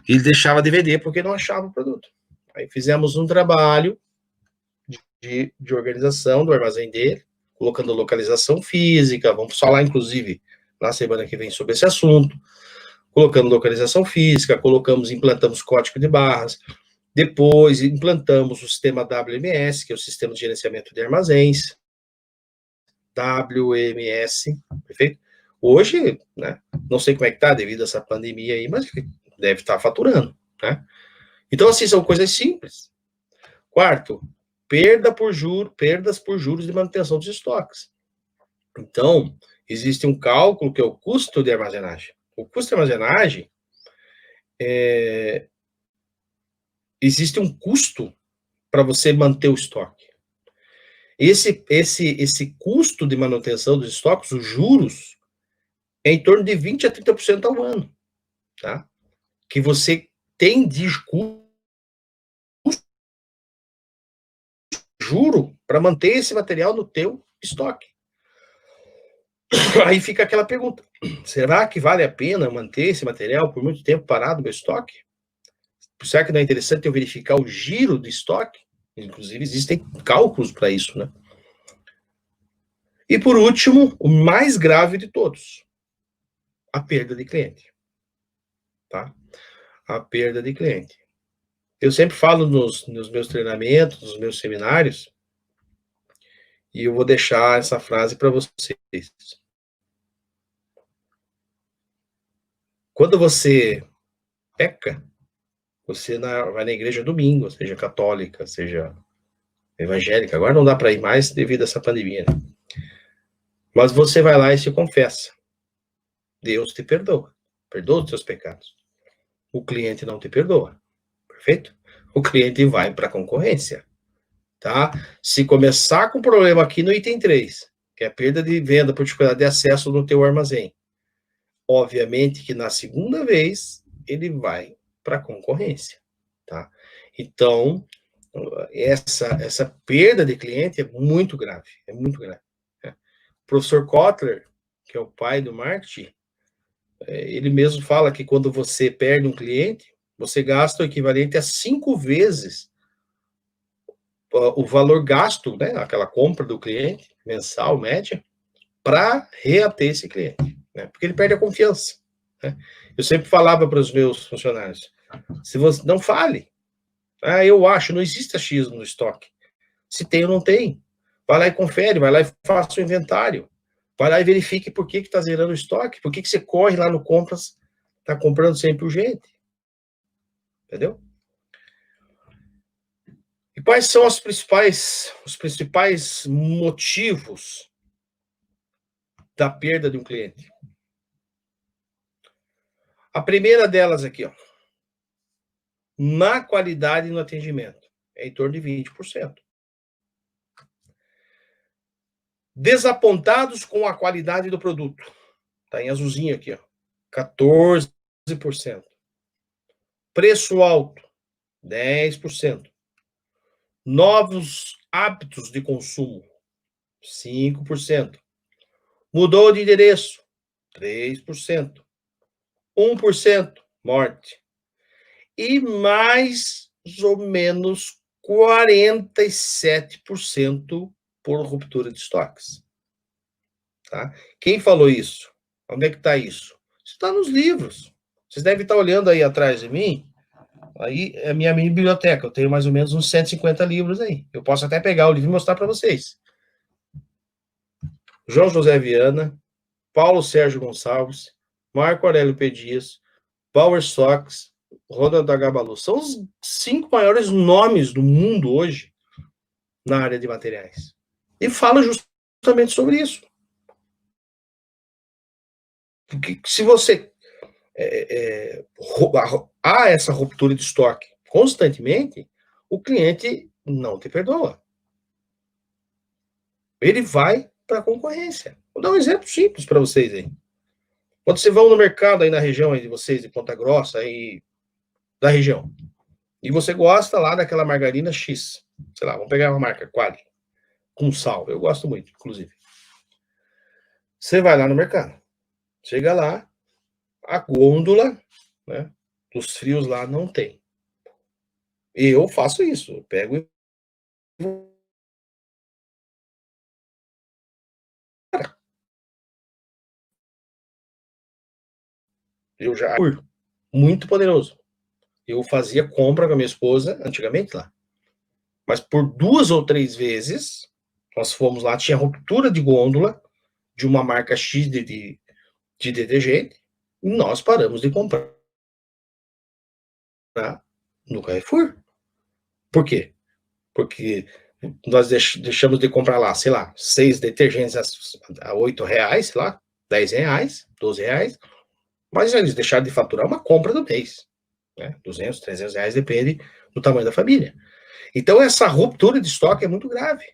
E ele deixava de vender porque não achava o produto. Aí fizemos um trabalho de organização do armazém dele, colocando localização física. Vamos falar, inclusive, na semana que vem sobre esse assunto. Colocando localização física, implantamos código de barras. Depois implantamos o sistema WMS, que é o Sistema de Gerenciamento de Armazéns. WMS, perfeito? Hoje, né, não sei como é que tá devido a essa pandemia aí, mas deve estar faturando, né? Então, assim, são coisas simples. Quarto, perdas por juros de manutenção dos estoques. Então, existe um cálculo que é o custo de armazenagem. O custo de armazenagem existe um custo para você manter o estoque. Esse custo de manutenção dos estoques, os juros, é em torno de 20% a 30% ao ano, tá? Que você tem de juro para manter esse material no teu estoque. Aí fica aquela pergunta: será que vale a pena manter esse material por muito tempo parado no meu estoque? Será que não é interessante eu verificar o giro do estoque? Inclusive, existem cálculos para isso, né? E por último, o mais grave de todos, a perda de cliente. Tá? A perda de cliente. Eu sempre falo nos meus treinamentos, nos meus seminários, e eu vou deixar essa frase para vocês. Quando você peca, você vai na igreja domingo, seja católica, seja evangélica. Agora não dá para ir mais devido a essa pandemia, né? Mas você vai lá e se confessa. Deus te perdoa. Perdoa os seus pecados. O cliente não te perdoa. Perfeito? O cliente vai para a concorrência. Tá? Se começar com problema aqui no item 3, que é a perda de venda por dificuldade de acesso no teu armazém, obviamente que na segunda vez ele vai para a concorrência. Tá? Então, essa perda de cliente é muito grave. É muito grave. Né? O professor Kotler, que é o pai do marketing, ele mesmo fala que quando você perde um cliente, você gasta o equivalente a 5 vezes o valor gasto, né, aquela compra do cliente, mensal, média, para reater esse cliente, né, porque ele perde a confiança. Né? Eu sempre falava para os meus funcionários, se você não fale, eu acho, não existe achismo no estoque. Se tem ou não tem, vai lá e confere, vai lá e faça o inventário, vai lá e verifique por que está zerando o estoque, por que você corre lá no compras, está comprando sempre urgente. Entendeu? E quais são os principais motivos da perda de um cliente? A primeira delas aqui, ó, na qualidade e no atendimento, é em torno de 20%. Desapontados com a qualidade do produto, tá em azulzinho aqui, ó, 14%. Preço alto, 10%. Novos hábitos de consumo, 5%. Mudou de endereço, 3%. 1%, morte. E mais ou menos 47% por ruptura de estoques. Tá? Quem falou isso? Onde é que está isso? Isso está nos livros. Vocês devem estar olhando aí atrás de mim. Aí é a minha mini biblioteca. Eu tenho mais ou menos uns 150 livros aí. Eu posso até pegar o livro e mostrar para vocês. João José Viana, Paulo Sérgio Gonçalves, Marco Aurélio P. Dias, Power Sox, Roda da Gabalu. São os 5 maiores nomes do mundo hoje na área de materiais. E fala justamente sobre isso. Porque se você há essa ruptura de estoque constantemente, o cliente não te perdoa. Ele vai para a concorrência. Vou dar um exemplo simples para vocês aí. Quando vocês vão no mercado aí na região aí de vocês, de Ponta Grossa, aí, da região, e você gosta lá daquela margarina X, sei lá, vamos pegar uma marca, Quali, com sal, eu gosto muito, inclusive. Você vai lá no mercado, chega lá, a gôndola, né, dos frios lá não tem. Eu faço isso, eu pego e eu já muito poderoso. Eu fazia compra com a minha esposa antigamente lá. Mas por 2 ou 3 vezes, nós fomos lá, tinha ruptura de gôndola de uma marca X de detergente, e nós paramos de comprar no Carrefour. Por quê? Porque nós deixamos de comprar lá, sei lá, 6 detergentes a R$8, sei lá, R$10, R$12, mas eles deixaram de faturar uma compra do mês, né? R$200, R$300, depende do tamanho da família. Então, essa ruptura de estoque é muito grave.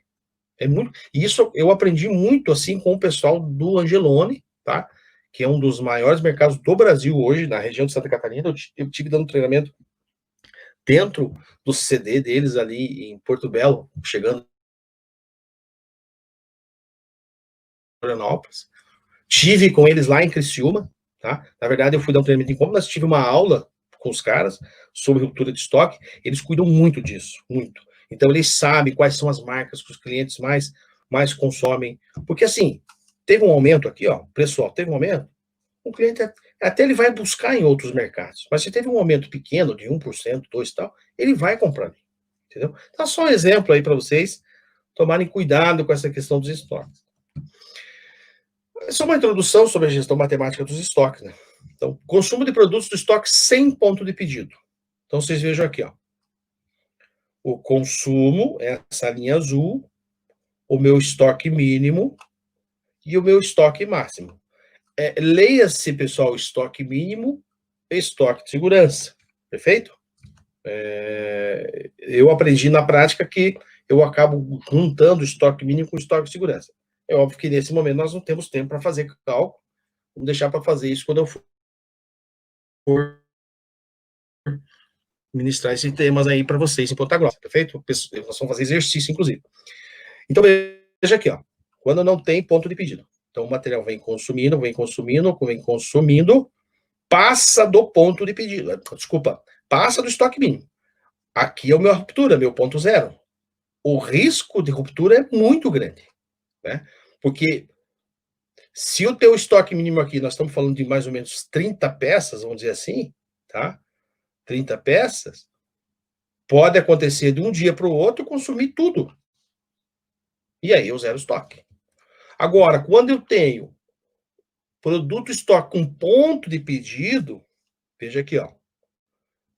E isso eu aprendi muito assim com o pessoal do Angelone, tá? Que é um dos maiores mercados do Brasil hoje, na região de Santa Catarina. Eu tive dando treinamento dentro do CD deles ali em Porto Belo, chegando em Florianópolis. Tive com eles lá em Criciúma, tá? Na verdade, eu fui dar um treinamento em compra, mas tive uma aula com os caras sobre ruptura de estoque. Eles cuidam muito disso, muito. Então, eles sabem quais são as marcas que os clientes mais consomem. Porque, assim, teve um aumento aqui, ó, pessoal, teve um aumento, o cliente até ele vai buscar em outros mercados. Mas se teve um aumento pequeno, de 1%, 2% e tal, ele vai comprar, entendeu? Então, só um exemplo aí para vocês tomarem cuidado com essa questão dos estoques. Essa é uma introdução sobre a gestão matemática dos estoques, né? Então, consumo de produtos do estoque sem ponto de pedido. Então, vocês vejam aqui, ó. O consumo é essa linha azul, o meu estoque mínimo e o meu estoque máximo. Leia-se, pessoal, estoque mínimo e estoque de segurança. Perfeito? Eu aprendi na prática que eu acabo juntando estoque mínimo com estoque de segurança. É óbvio que nesse momento nós não temos tempo para fazer cálculo. Vamos deixar para fazer isso quando eu for ministrar esses temas aí para vocês em Ponta Grossa, perfeito? Nós vamos fazer exercício, inclusive. Então, veja aqui, ó. Quando não tem ponto de pedido. Então, o material vem consumindo, passa do ponto de pedido. Desculpa, passa do estoque mínimo. Aqui é a minha ruptura, meu ponto zero. O risco de ruptura é muito grande, né? Porque se o teu estoque mínimo aqui, nós estamos falando de mais ou menos 30 peças, vamos dizer assim, tá? 30 peças, pode acontecer de um dia para o outro consumir tudo. E aí eu zero estoque. Agora, quando eu tenho produto estoque com ponto de pedido, veja aqui, ó.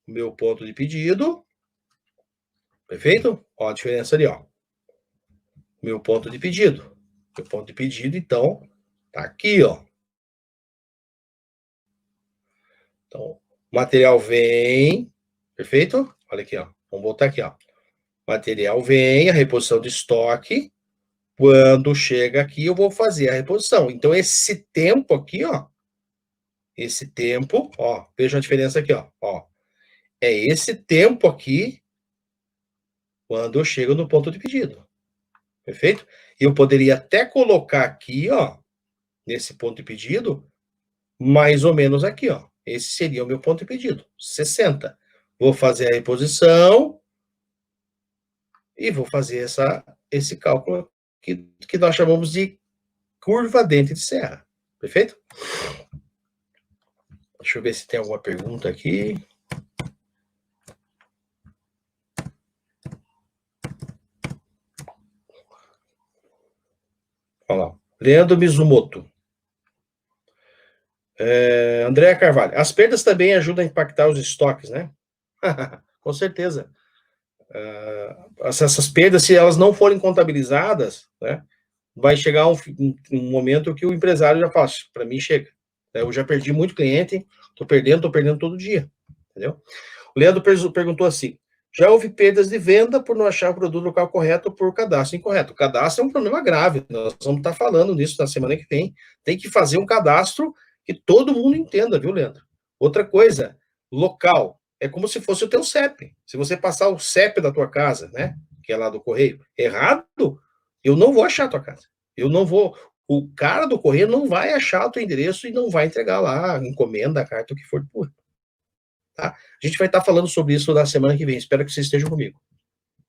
Meu ponto de pedido. Perfeito? Ó a diferença ali, ó. Meu ponto de pedido. Meu ponto de pedido, então, tá aqui, ó. Então, o material vem. Perfeito? Olha aqui, ó. Vamos voltar aqui, ó. Material vem, a reposição de estoque. Quando chega aqui, eu vou fazer a reposição. Então, esse tempo aqui, ó. Esse tempo, ó. Veja a diferença aqui, ó. É esse tempo aqui quando eu chego no ponto de pedido. Perfeito? Eu poderia até colocar aqui, ó, nesse ponto de pedido, mais ou menos aqui, ó. Esse seria o meu ponto de pedido, 60. Vou fazer a reposição e vou fazer esse cálculo que nós chamamos de curva dente de serra. Perfeito? Deixa eu ver se tem alguma pergunta aqui. Olha lá. Leandro Mizumoto. Andréa Carvalho. As perdas também ajudam a impactar os estoques, né? Com certeza. Essas perdas, se elas não forem contabilizadas, né, vai chegar um momento que o empresário já fala, para mim chega. Eu já perdi muito cliente, tô perdendo todo dia, entendeu? O Leandro perguntou assim, já houve perdas de venda por não achar o produto local correto por cadastro incorreto. O cadastro é um problema grave, nós vamos estar falando nisso na semana que vem. Tem que fazer um cadastro que todo mundo entenda, viu, Leandro? Outra coisa, local, é como se fosse o teu CEP. Se você passar o CEP da tua casa, né, que é lá do correio, errado, eu não vou achar a tua casa. Eu não vou, o cara do correio não vai achar o teu endereço e não vai entregar lá a encomenda, a carta, o que for. Tá? A gente vai estar falando sobre isso na semana que vem. Espero que vocês estejam comigo.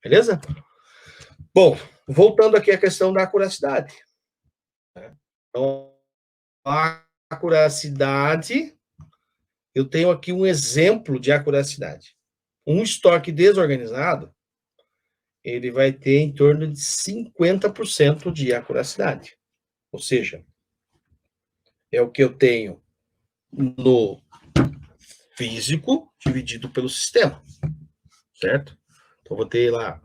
Beleza? Bom, voltando aqui à questão da acuracidade. Então, a acuracidade, eu tenho aqui um exemplo de acuracidade. Um estoque desorganizado, ele vai ter em torno de 50% de acuracidade. Ou seja, é o que eu tenho no físico dividido pelo sistema, certo? Então, vou ter lá,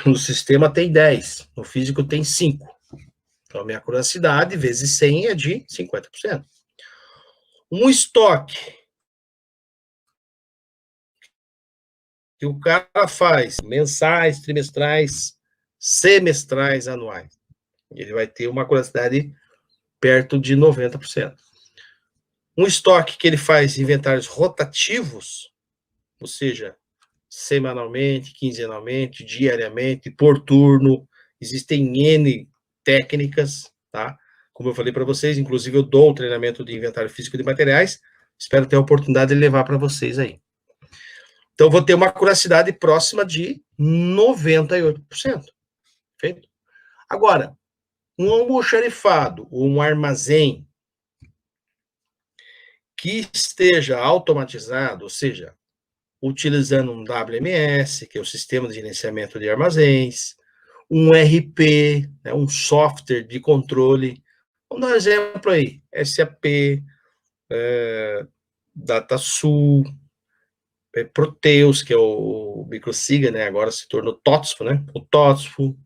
no sistema tem 10, no físico tem 5. Então, a minha acuracidade vezes 100 é de 50%. Um estoque que o cara faz mensais, trimestrais, semestrais, anuais, ele vai ter uma acuracidade perto de 90%. Um estoque que ele faz inventários rotativos, ou seja, semanalmente, quinzenalmente, diariamente, por turno, existem N técnicas, tá? Como eu falei para vocês, inclusive eu dou o treinamento de inventário físico de materiais, espero ter a oportunidade de levar para vocês aí. Então, vou ter uma acuracidade próxima de 98%. Perfeito? Agora, um almoxarifado ou um armazém que esteja automatizado, ou seja, utilizando um WMS, que é o Sistema de Gerenciamento de Armazéns, um RP, né, um software de controle. Vamos dar um exemplo aí, SAP, DataSul, Proteus, que é o Microsiga, né, agora se tornou TOTSFO, né, o TOTSFO,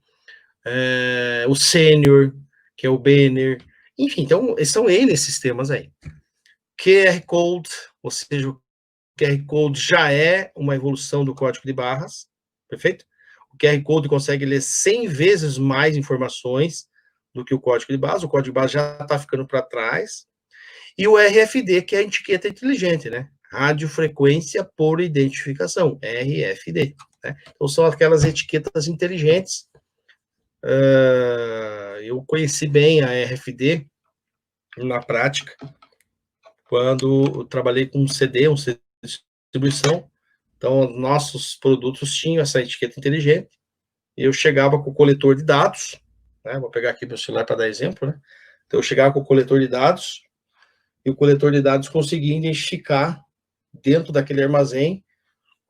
o Senior, que é o Banner, enfim, então, são N sistemas aí. QR Code, ou seja, o QR Code já é uma evolução do código de barras, perfeito? O QR Code consegue ler 100 vezes mais informações do que o código de barras, o código de barras já está ficando para trás, e o RFD, que é a etiqueta inteligente, né? Radiofrequência por identificação, RFD. Né? Então, são aquelas etiquetas inteligentes. Eu conheci bem a RFD na prática, quando eu trabalhei com um CD de distribuição. Então, nossos produtos tinham essa etiqueta inteligente, e eu chegava com o coletor de dados, né? Vou pegar aqui meu celular para dar exemplo, né? Então, eu chegava com o coletor de dados, e o coletor de dados conseguia identificar dentro daquele armazém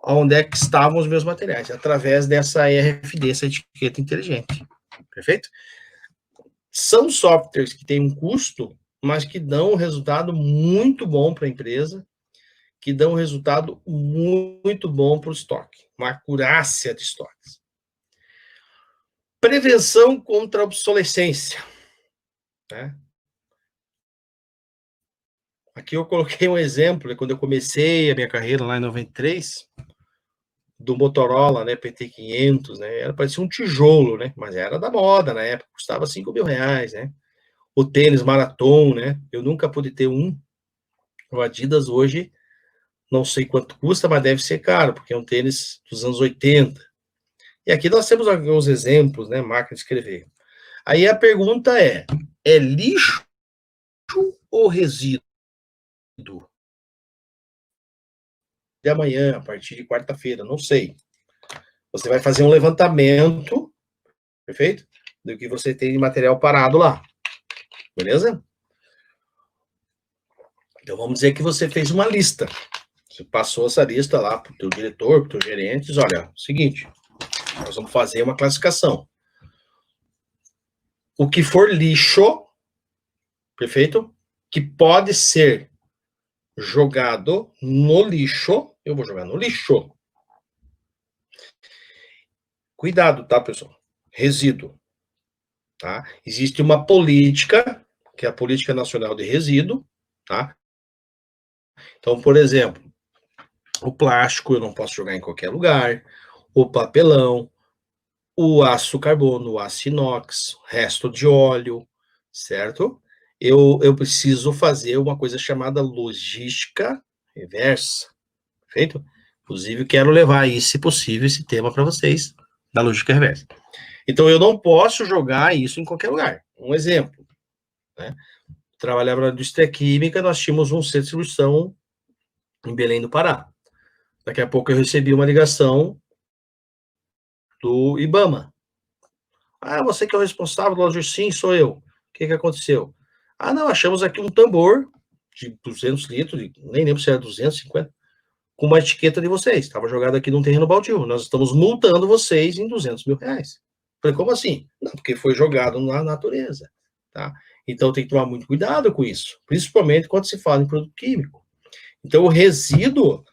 onde é que estavam os meus materiais, através dessa RFD, essa etiqueta inteligente. Perfeito? São softwares que têm um custo, mas que dão um resultado muito bom para a empresa, que dão um resultado muito bom para o estoque, uma acurácia de estoques. Prevenção contra a obsolescência. Né? Aqui eu coloquei um exemplo, quando eu comecei a minha carreira lá em 93, do Motorola, né, PT500, né, era, parecia um tijolo, né, mas era da moda na época, custava R$ 5.000, né, o tênis Marathon, né, eu nunca pude ter um, o Adidas hoje, não sei quanto custa, mas deve ser caro, porque é um tênis dos anos 80, e aqui nós temos alguns exemplos, né, máquina de escrever. Aí a pergunta é lixo ou resíduo? De amanhã, a partir de quarta-feira, não sei. Você vai fazer um levantamento, perfeito? Do que você tem de material parado lá. Beleza? Então, vamos dizer que você fez uma lista. Você passou essa lista lá para o teu diretor, para o teu gerente, diz, olha, seguinte, nós vamos fazer uma classificação. O que for lixo, perfeito? Que pode ser jogado no lixo, eu vou jogar no lixo. Cuidado, tá, pessoal? Resíduo. Tá? Existe uma política que é a Política Nacional de Resíduo, tá? Então, por exemplo, o plástico eu não posso jogar em qualquer lugar, o papelão, o aço carbono, o aço inox, resto de óleo, certo? Eu preciso fazer uma coisa chamada logística reversa, perfeito? Inclusive, quero levar aí, se possível, esse tema para vocês, da logística reversa. Então, eu não posso jogar isso em qualquer lugar. Um exemplo, né? Trabalhava na indústria química, nós tínhamos um centro de distribuição em Belém do Pará. Daqui a pouco eu recebi uma ligação do IBAMA. Ah, você que é o responsável do logística? Sim, sou eu. O que aconteceu? Ah, não, achamos aqui um tambor de 200 litros, nem lembro se era 250, com uma etiqueta de vocês. Estava jogado aqui num terreno baldio. Nós estamos multando vocês em 200 mil reais. Falei, como assim? Não, porque foi jogado na natureza, tá? Então tem que tomar muito cuidado com isso, principalmente quando se fala em produto químico. Então o resíduo,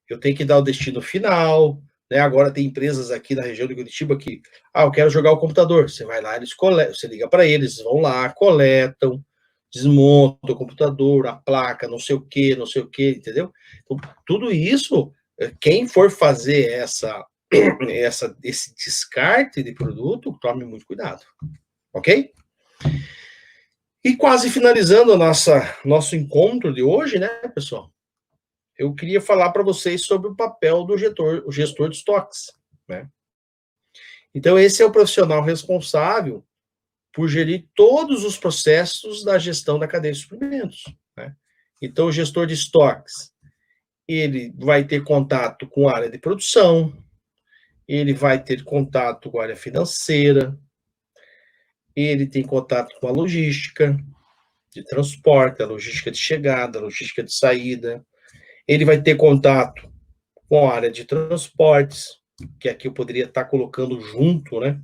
eu tenho que dar o destino final, né? Agora tem empresas aqui na região de Curitiba que, eu quero jogar o computador. Você vai lá, eles coletam, você liga para eles, vão lá, coletam, desmontam o computador, a placa, não sei o que, entendeu? Então, tudo isso, quem for fazer esse descarte de produto, tome muito cuidado, ok? E quase finalizando nosso encontro de hoje, né, pessoal? Eu queria falar para vocês sobre o papel do gestor de estoques, né? Então, esse é o profissional responsável por gerir todos os processos da gestão da cadeia de suprimentos, né? Então, o gestor de estoques, ele vai ter contato com a área de produção, ele vai ter contato com a área financeira, ele tem contato com a logística de transporte, a logística de chegada, a logística de saída, ele vai ter contato com a área de transportes, que aqui eu poderia estar colocando junto, né,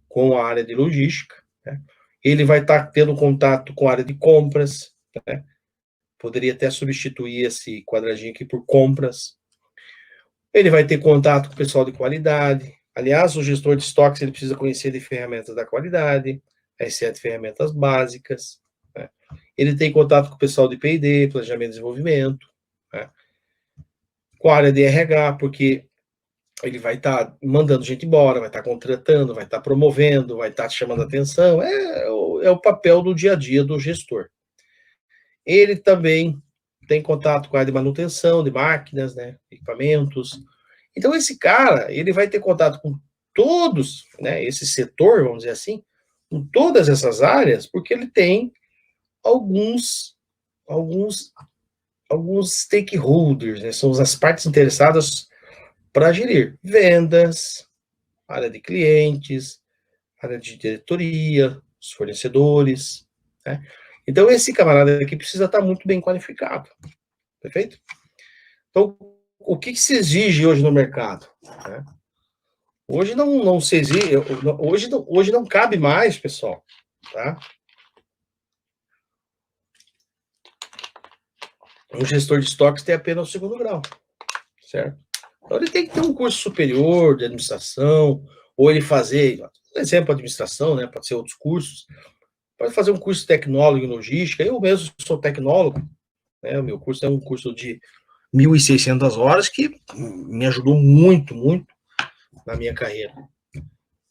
com a área de logística, né? Ele vai estar tendo contato com a área de compras, né? Poderia até substituir esse quadradinho aqui por compras. Ele vai ter contato com o pessoal de qualidade. Aliás, o gestor de estoques ele precisa conhecer de ferramentas da qualidade, as 7 ferramentas básicas, né? Ele tem contato com o pessoal de P&D, planejamento e desenvolvimento, né? Com a área de RH, porque ele vai estar mandando gente embora, vai estar contratando, vai estar promovendo, vai estar chamando atenção. É o papel do dia a dia do gestor. Ele também tem contato com a área de manutenção de máquinas, né, equipamentos. Então, esse cara, ele vai ter contato com todos, né, esse setor, vamos dizer assim, com todas essas áreas, porque ele tem alguns, alguns, alguns stakeholders, né, são as partes interessadas para gerir vendas, área de clientes, área de diretoria, os fornecedores, né? Então, esse camarada aqui precisa estar muito bem qualificado, perfeito? Então, o que se exige hoje no mercado, né? Hoje não se exige, hoje não cabe mais, pessoal, tá? Um gestor de estoques tem apenas o segundo grau, certo? Então, ele tem que ter um curso superior de administração, ou ele fazer, por exemplo, administração, né? Pode ser outros cursos, pode fazer um curso de tecnólogo em logística. Eu mesmo sou tecnólogo, né? O meu curso é um curso de 1.600 horas que me ajudou muito, muito na minha carreira.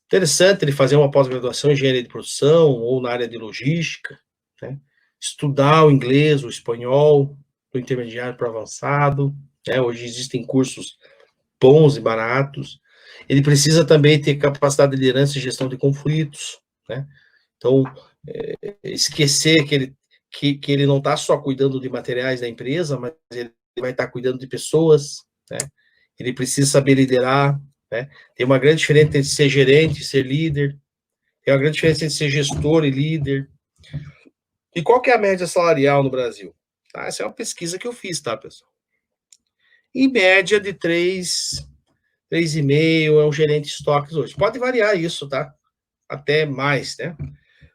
Interessante ele fazer uma pós-graduação em engenharia de produção ou na área de logística, né? Estudar o inglês, o espanhol, do intermediário para o avançado, né? Hoje existem cursos bons e baratos. Ele precisa também ter capacidade de liderança e gestão de conflitos, né? Então, esquecer que ele não está só cuidando de materiais da empresa, mas ele vai estar cuidando de pessoas, né? Ele precisa saber liderar, né? Tem uma grande diferença entre ser gerente e ser líder, tem uma grande diferença entre ser gestor e líder. E qual que é a média salarial no Brasil? Tá? Essa é uma pesquisa que eu fiz, tá, pessoal? Em média de 3,5 é um gerente de estoques hoje. Pode variar isso, tá? Até mais, né?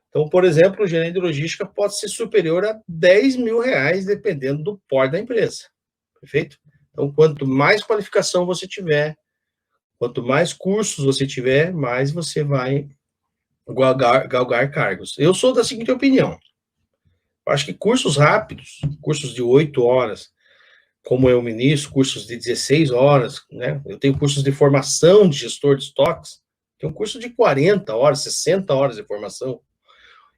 Então, por exemplo, o gerente de logística pode ser superior a 10 mil reais, dependendo do porte da empresa. Perfeito? Então, quanto mais qualificação você tiver, quanto mais cursos você tiver, mais você vai galgar cargos. Eu sou da seguinte opinião. acho que cursos rápidos, cursos de 8 horas, como eu ministro, cursos de 16 horas, né? Eu tenho cursos de formação de gestor de estoques, tem um curso de 40 horas, 60 horas de formação.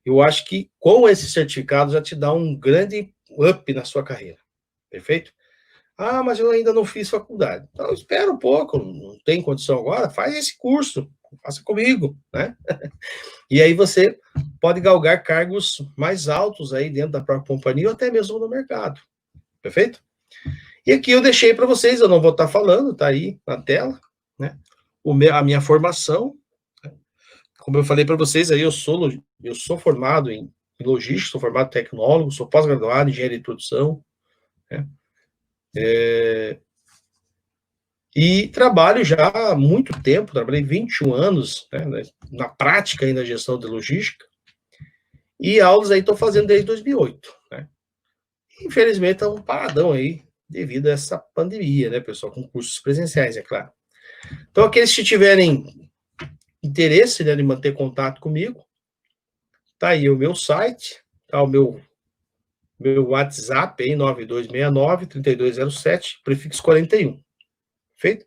Eu acho que com esse certificado já te dá um grande up na sua carreira. Perfeito? Ah, mas eu ainda não fiz faculdade. Então, espera um pouco, não tem condição agora, faz esse curso, faça comigo, né? E aí você pode galgar cargos mais altos aí dentro da própria companhia ou até mesmo no mercado. Perfeito? E aqui eu deixei para vocês, eu não vou estar falando, tá aí na tela, né? A minha formação, né? Como eu falei para vocês, aí eu sou formado em logística, sou formado em tecnólogo, sou pós-graduado em engenharia de produção, né? E trabalho já há muito tempo, trabalhei 21 anos, né, na prática aí na gestão de logística, e aulas aí estou fazendo desde 2008, né? Infelizmente está um paradão aí, devido a essa pandemia, né, pessoal, com cursos presenciais, é claro. Então, aqueles que tiverem interesse, né, de manter contato comigo, tá aí o meu site, tá o meu WhatsApp aí, 9269-3207, prefixo 41. Perfeito?